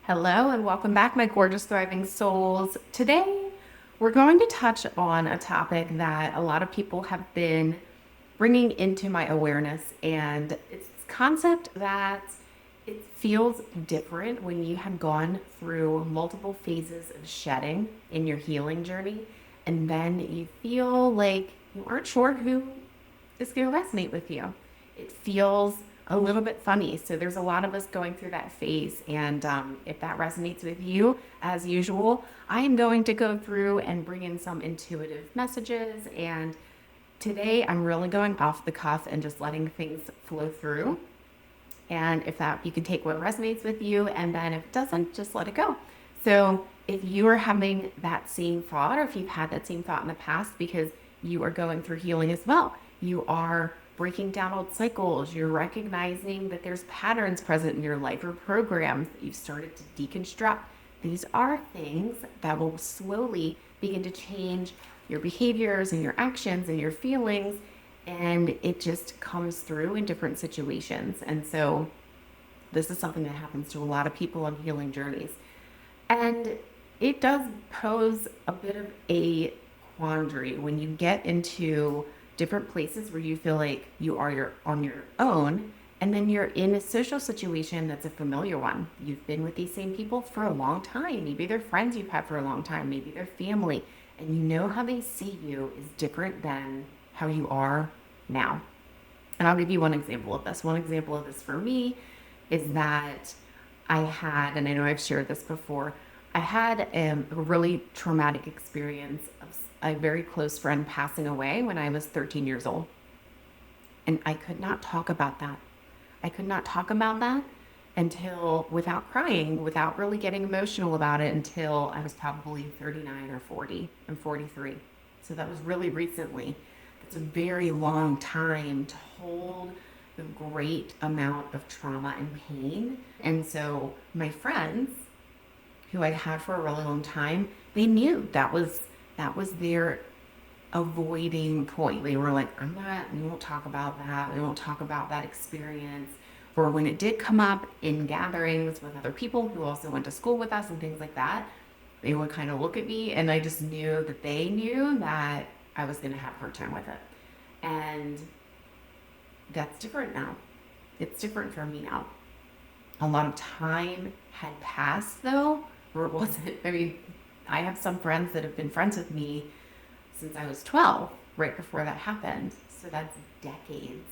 Hello and welcome back, my gorgeous, thriving souls. Today, we're going to touch on a topic that a lot of people have been bringing into my awareness, and it's this concept that it feels different when you have gone through multiple phases of shedding in your healing journey, and then you feel like you aren't sure who is going to resonate with you. It feels a little bit funny. So there's a lot of us going through that phase. And if that resonates with you, as usual, I am going to go through and bring in some intuitive messages. And today I'm really going off the cuff and just letting things flow through. And if that, you can take what resonates with you. And then if it doesn't, just let it go. So if you are having that same thought, or if you've had that same thought in the past because you are going through healing as well, you are breaking down old cycles, you're recognizing that there's patterns present in your life or programs that you've started to deconstruct. These are things that will slowly begin to change your behaviors and your actions and your feelings. And it just comes through in different situations. And so this is something that happens to a lot of people on healing journeys. And it does pose a bit of a quandary when you get into different places where you feel like you are on your own, and then you're in a social situation that's a familiar one. You've been with these same people for a long time. Maybe they're friends you've had for a long time. Maybe they're family. And you know how they see you is different than how you are now. And I'll give you one example of this. One example of this for me is that I had, and I know I've shared this before, I had a really traumatic experience of a very close friend passing away when I was 13 years old. And I could not talk about that. I could not talk about that until, without crying, without really getting emotional about it, until I was probably 39 or 40. I'm 43. So that was really recently. It's a very long time to hold the great amount of trauma and pain. And so my friends, who I'd had for a really long time, they knew that was their avoiding point. They were like, we won't talk about that. We won't talk about that experience. Or when it did come up in gatherings with other people who also went to school with us and things like that, they would kind of look at me, and I just knew that they knew that I was going to have a hard time with it. And that's different now. It's different for me now. A lot of time had passed though, or it wasn't. I mean, I have some friends that have been friends with me since I was 12, right before that happened. So that's decades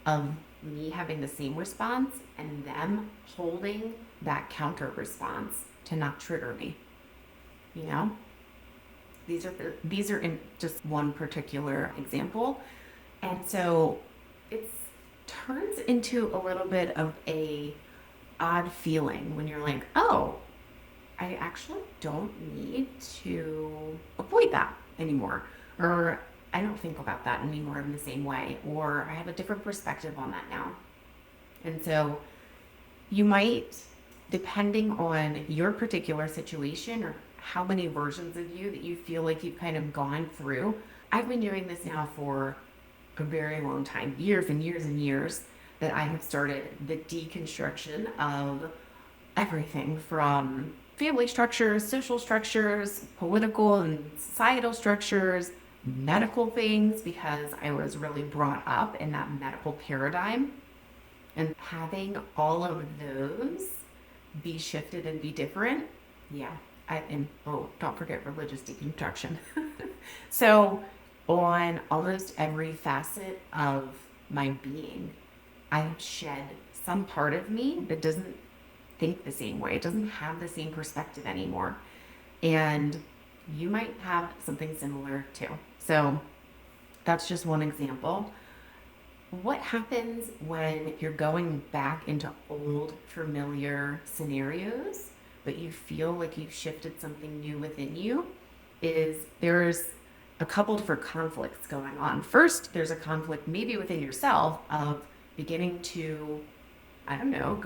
of me having the same response and them holding that counter response to not trigger me. You know, these are in just one particular example. And so it turns into a little bit of a odd feeling when you're like, oh, I actually don't need to avoid that anymore. Or I don't think about that anymore in the same way. Or I have a different perspective on that now. And so you might, depending on your particular situation or how many versions of you that you feel like you've kind of gone through. I've been doing this now for a very long time, years and years and years, that I have started the deconstruction of everything from family structures, social structures, political and societal structures, medical things, because I was really brought up in that medical paradigm. And having all of those be shifted and be different, yeah. Don't forget religious deconstruction. So on almost every facet of my being, I have shed some part of me that doesn't think the same way. It doesn't have the same perspective anymore. And you might have something similar too. So that's just one example. What happens when you're going back into old familiar scenarios, but you feel like you've shifted something new within you, is there's a couple different conflicts going on. First, there's a conflict maybe within yourself of beginning to, I don't know,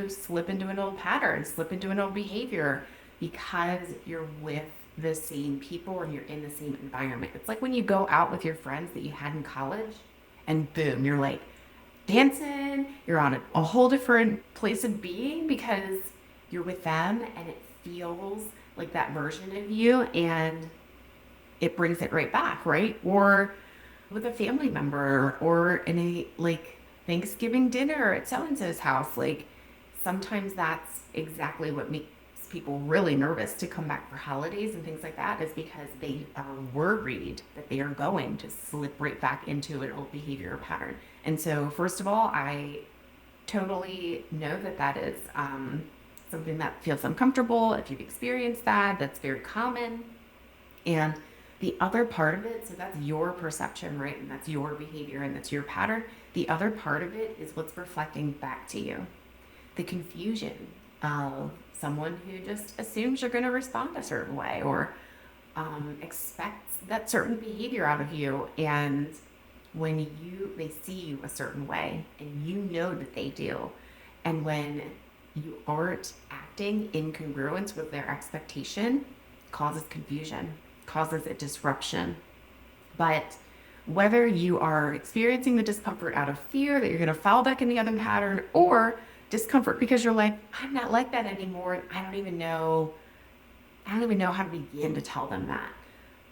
slip into an old pattern, slip into an old behavior because you're with the same people or you're in the same environment. It's like when you go out with your friends that you had in college and boom, you're like dancing, you're on a whole different place of being because you're with them and it feels like that version of you, and it brings it right back, right? Or with a family member, or in a like Thanksgiving dinner at so and so's house. Like sometimes that's exactly what makes people really nervous to come back for holidays and things like that, is because they are worried that they are going to slip right back into an old behavior pattern. And so, first of all, I totally know that that is something that feels uncomfortable. If you've experienced that, that's very common. And the other part of it, so that's your perception, right? And that's your behavior and that's your pattern. The other part of it is what's reflecting back to you. The confusion of someone who just assumes you're going to respond a certain way, or expects that certain behavior out of you. And when they see you a certain way and you know that they do, and when you aren't acting in congruence with their expectation, causes confusion, causes a disruption. But whether you are experiencing the discomfort out of fear that you're going to fall back in the other pattern, or discomfort because you're like, I'm not like that anymore, and I don't even know how to begin to tell them that,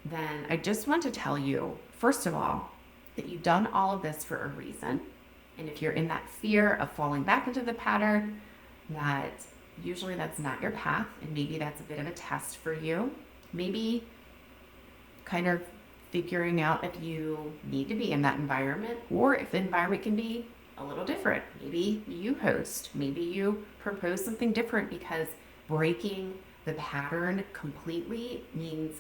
then I just want to tell you, first of all, that you've done all of this for a reason. And if you're in that fear of falling back into the pattern, that usually that's not your path, and maybe that's a bit of a test for you. Maybe kind of figuring out if you need to be in that environment, or if the environment can be a little different. Maybe you host, maybe you propose something different, because breaking the pattern completely means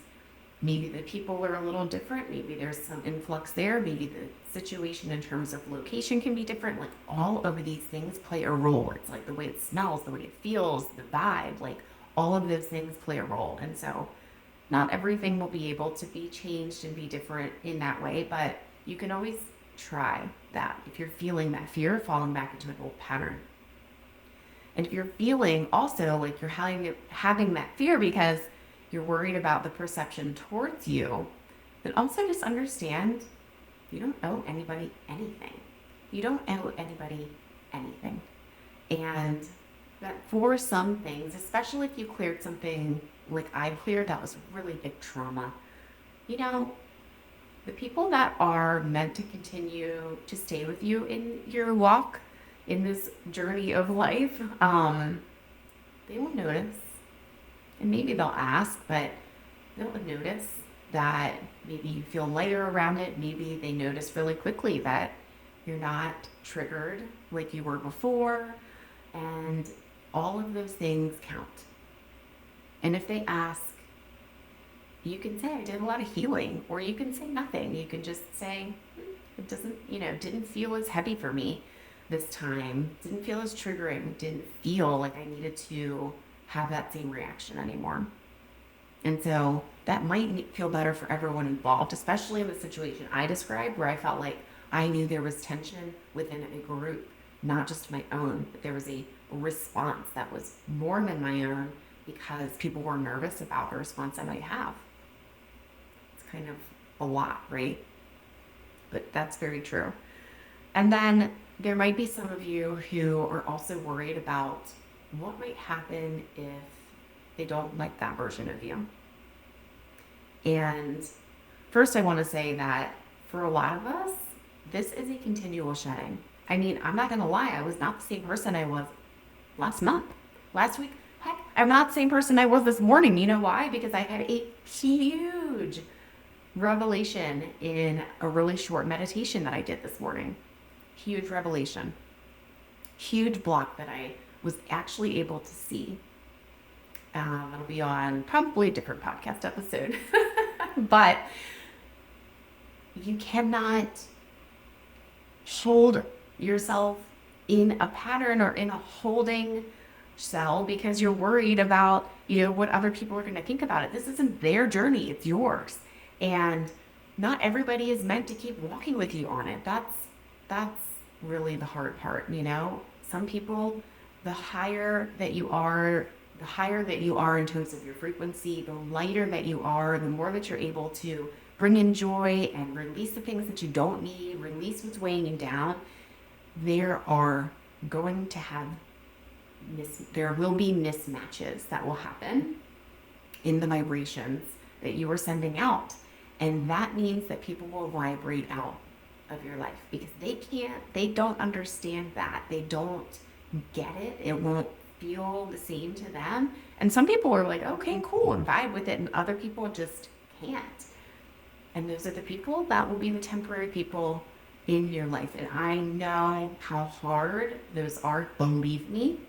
maybe the people are a little different, maybe there's some influx there, maybe the situation in terms of location can be different. Like all of these things play a role. It's like the way it smells, the way it feels, the vibe, like all of those things play a role. And so not everything will be able to be changed and be different in that way, but you can always try that if you're feeling that fear of falling back into an old pattern. And if you're feeling also like you're having that fear because you're worried about the perception towards you, then also just understand you don't owe anybody anything. You don't owe anybody anything. And that for some things, especially if you cleared something like I cleared, that was really big trauma. You know, the people that are meant to continue to stay with you in your walk, in this journey of life, they will notice. And maybe they'll ask, but they'll notice that maybe you feel lighter around it. Maybe they notice really quickly that you're not triggered like you were before. And all of those things count. And if they ask, you can say, I did a lot of healing, or you can say nothing. You can just say, it didn't feel as heavy for me this time. Didn't feel as triggering. Didn't feel like I needed to have that same reaction anymore. And so that might feel better for everyone involved, especially in the situation I described, where I felt like I knew there was tension within a group, not just my own, but there was a response that was more than my own because people were nervous about the response I might have. It's kind of a lot, right? But that's very true. And then there might be some of you who are also worried about what might happen if they don't like that version of you. And first, I want to say that for a lot of us, this is a continual shedding. I mean, I'm not going to lie, I was not the same person I was last month, last week. Heck, I'm not the same person I was this morning. You know why? Because I had a huge revelation in a really short meditation that I did this morning. Huge revelation. Huge block that I was actually able to see. It'll be on probably a different podcast episode. But you cannot hold yourself in a pattern or in a holding cell because you're worried about, what other people are going to think about it. This isn't their journey, it's yours. And not everybody is meant to keep walking with you on it. That's really the hard part, Some people, the higher that you are in terms of your frequency, the lighter that you are, the more that you're able to bring in joy and release the things that you don't need, release what's weighing you down, there are going to have there will be mismatches that will happen in the vibrations that you are sending out. And that means that people will vibrate out of your life because they don't understand that. They don't get it. It won't feel the same to them. And some people are like, okay, cool, and vibe with it. And other people just can't. And those are the people that will be the temporary people in your life. And I know how hard those are. Believe me,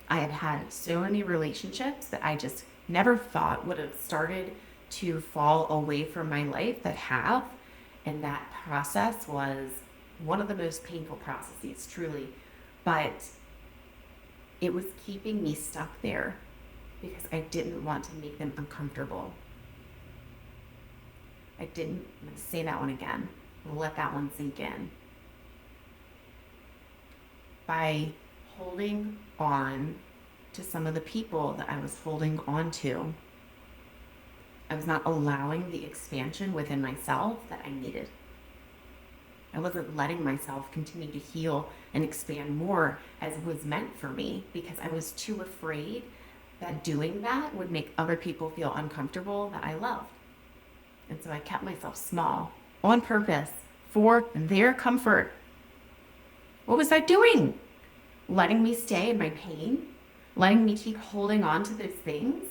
I have had so many relationships that I just never thought would have started to fall away from my life that have. And that process was one of the most painful processes, truly. But it was keeping me stuck there because I didn't want to make them uncomfortable. I'm going to say that one again. Let that one sink in. By holding on to some of the people that I was holding on to, I was not allowing the expansion within myself that I needed. I wasn't letting myself continue to heal and expand more as was meant for me because I was too afraid that doing that would make other people feel uncomfortable that I loved. And so I kept myself small on purpose for their comfort. What was I doing? Letting me stay in my pain? Letting me keep holding on to those things?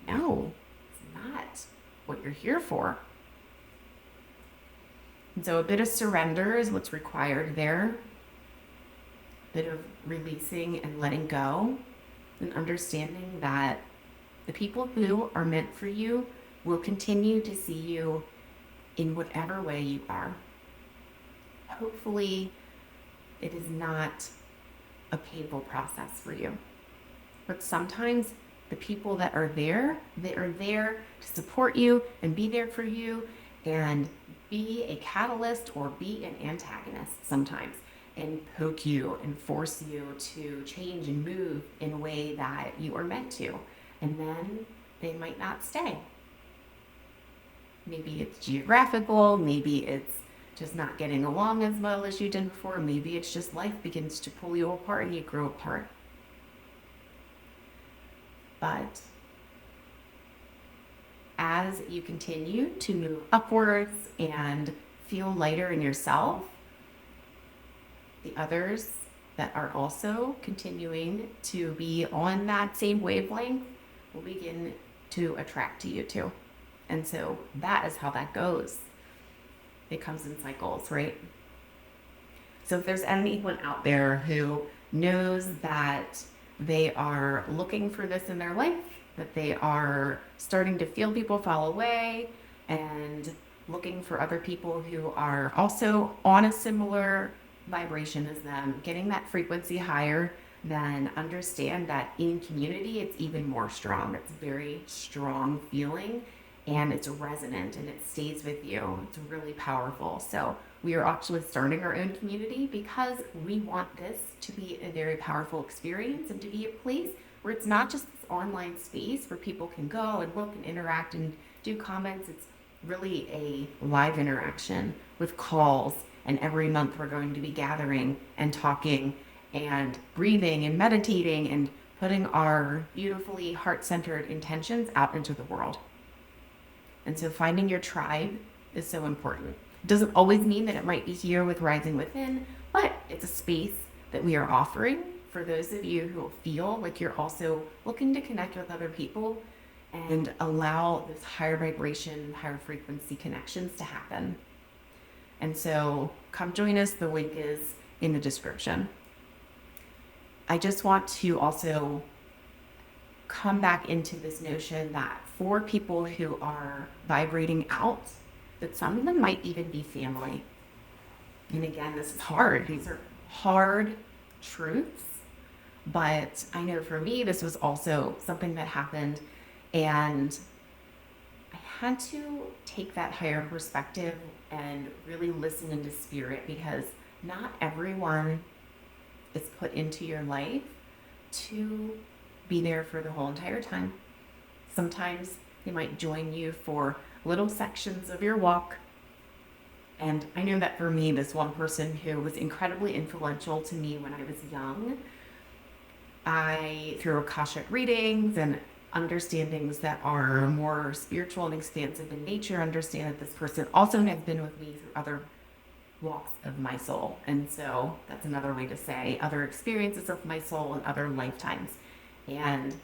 No, it's not what you're here for. And so a bit of surrender is what's required there. A bit of releasing and letting go and understanding that the people who are meant for you will continue to see you in whatever way you are. Hopefully, it is not a painful process for you. But sometimes the people that are there, they are there to support you and be there for you and be a catalyst or be an antagonist sometimes and poke you and force you to change and move in a way that you are meant to. And then they might not stay. Maybe it's geographical, maybe it's just not getting along as well as you did before, maybe it's just life begins to pull you apart and you grow apart. But as you continue to move upwards and feel lighter in yourself, the others that are also continuing to be on that same wavelength will begin to attract to you too. And so that is how that goes. It comes in cycles, right? So if there's anyone out there who knows that they are looking for this in their life, that they are starting to feel people fall away and looking for other people who are also on a similar vibration as them, getting that frequency higher, then understand that in community, it's even more strong. It's a very strong feeling and it's resonant and it stays with you. It's really powerful. So we are actually starting our own community because we want this to be a very powerful experience and to be a place where it's not just this online space where people can go and look and interact and do comments. It's really a live interaction with calls. And every month we're going to be gathering and talking and breathing and meditating and putting our beautifully heart-centered intentions out into the world. And so finding your tribe is so important. It doesn't always mean that it might be here with Rising Within, but it's a space that we are offering for those of you who feel like you're also looking to connect with other people and allow this higher vibration, higher frequency connections to happen. And so come join us. The link is in the description. I just want to also come back into this notion that for people who are vibrating out, that some of them might even be family. And again, this is hard. These are hard truths. But I know for me, this was also something that happened. And I had to take that higher perspective and really listen into spirit because not everyone is put into your life to be there for the whole entire time. Sometimes they might join you for little sections of your walk And I know that for me, this one person who was incredibly influential to me when I was young, through Akashic readings and understandings that are more spiritual and expansive in nature, understand that this person also has been with me through other walks of my soul. And so that's another way to say other experiences of my soul and other lifetimes. And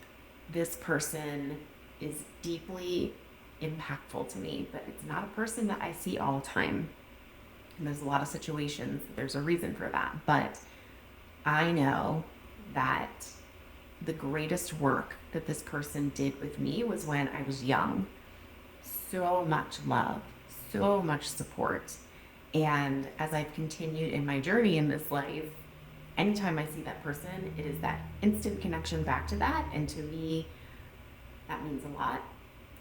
this person is deeply impactful to me, but it's not a person that I see all the time. And there's a lot of situations, there's a reason for that. But I know that the greatest work that this person did with me was when I was young. So much love, so much support. And as I've continued in my journey in this life, anytime I see that person, it is that instant connection back to that. And to me, that means a lot.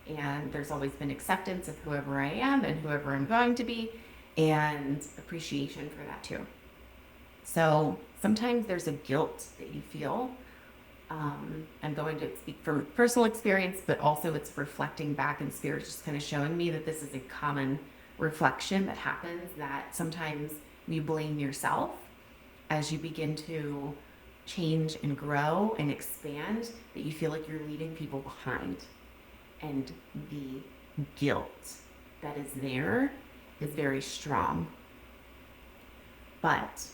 And there's always been acceptance of whoever I am and whoever I'm going to be, and appreciation for that too. So sometimes there's a guilt that you feel. I'm going to speak from personal experience, but also it's reflecting back in spirit, just kind of showing me that this is a common reflection that happens, that sometimes you blame yourself as you begin to change and grow and expand, that you feel like you're leaving people behind. And the guilt that is there is very strong. But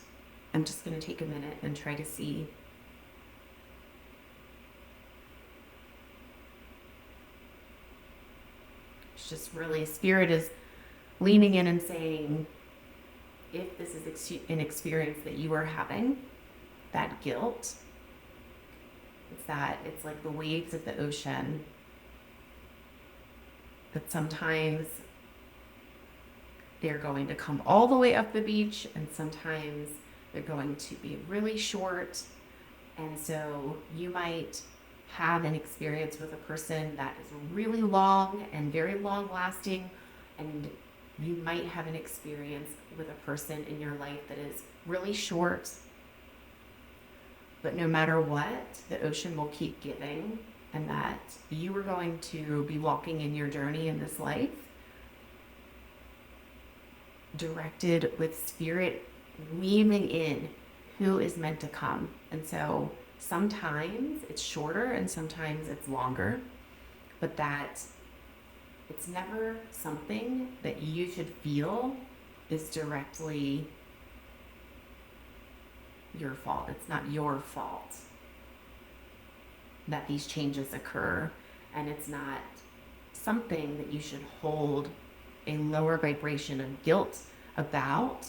I'm just going to take a minute and try to see it's just really spirit is leaning in and saying, if this is an experience that you are having, that guilt, it's like the waves of the ocean, that sometimes they're going to come all the way up the beach and sometimes they're going to be really short. And so you might have an experience with a person that is really long and very long lasting, and you might have an experience with a person in your life that is really short. But no matter what, the ocean will keep giving, and that you are going to be walking in your journey in this life directed with spirit weaving in who is meant to come. And so sometimes it's shorter and sometimes it's longer, but that it's never something that you should feel is directly your fault. It's not your fault that these changes occur, and it's not something that you should hold a lower vibration of guilt about.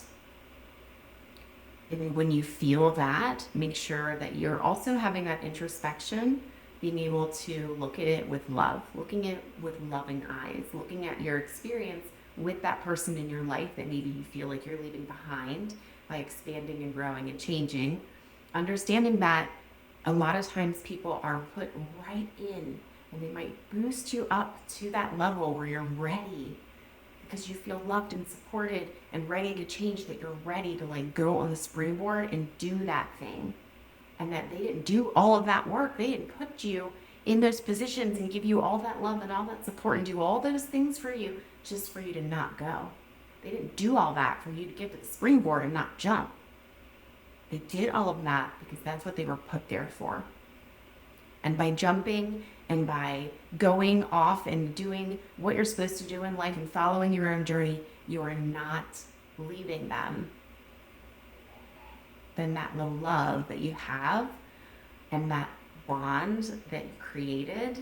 And when you feel that, make sure that you're also having that introspection, being able to look at it with love, looking at it with loving eyes, looking at your experience with that person in your life that maybe you feel like you're leaving behind by expanding and growing and changing. Understanding that a lot of times people are put right in, and they might boost you up to that level where you're ready because you feel loved and supported and ready to change, that you're ready to like go on the springboard and do that thing. And that they didn't do all of that work. They didn't put you in those positions and give you all that love and all that support and do all those things for you just for you to not go. They didn't do all that for you to get to the springboard and not jump. They did all of that because that's what they were put there for. And by jumping and by going off and doing what you're supposed to do in life and following your own journey, you are not leaving them. Then that love that you have and that bond that you created,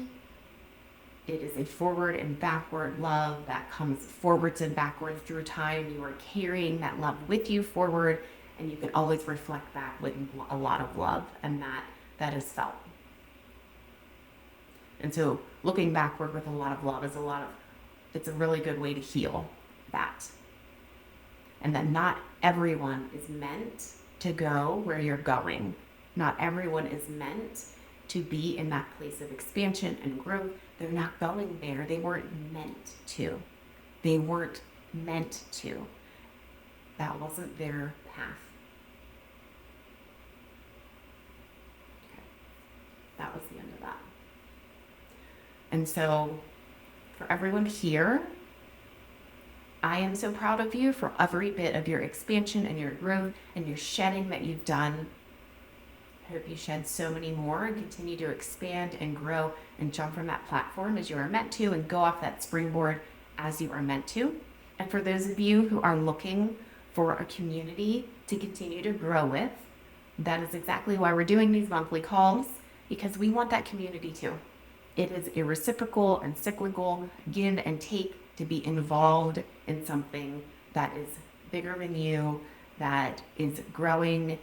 it is a forward and backward love that comes forwards and backwards through time. You are carrying that love with you forward, and you can always reflect back with a lot of love, and that is felt. And so looking backward with a lot of love it's a really good way to heal that. And that not everyone is meant to go where you're going. Not everyone is meant to be in that place of expansion and growth. They're not going there. They weren't meant to. They weren't meant to. That wasn't their path. Okay. That was the end of that. And so for everyone here, I am so proud of you for every bit of your expansion and your growth and your shedding that you've done. I hope you shed so many more and continue to expand and grow and jump from that platform as you are meant to and go off that springboard as you are meant to. And for those of you who are looking for a community to continue to grow with, that is exactly why we're doing these monthly calls, because we want that community too. It is a reciprocal and cyclical give and take to be involved in something that is bigger than you, that is growing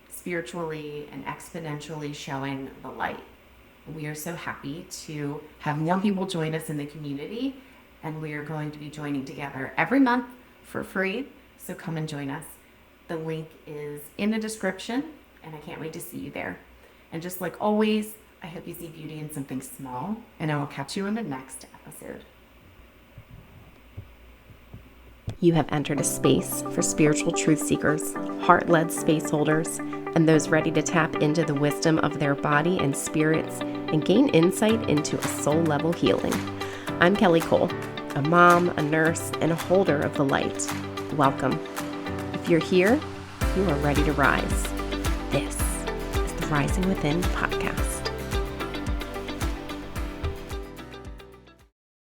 spiritually and exponentially showing the light. We are so happy to have more people join us in the community, and we are going to be joining together every month for free. So come and join us. The link is in the description, and I can't wait to see you there. And just like always, I hope you see beauty in something small, and I will catch you in the next episode. You have entered a space for spiritual truth seekers, heart-led space holders, and those ready to tap into the wisdom of their body and spirits and gain insight into a soul-level healing. I'm Kelly Cole, a mom, a nurse, and a holder of the light. Welcome. If you're here, you are ready to rise. This is the Rising Within podcast.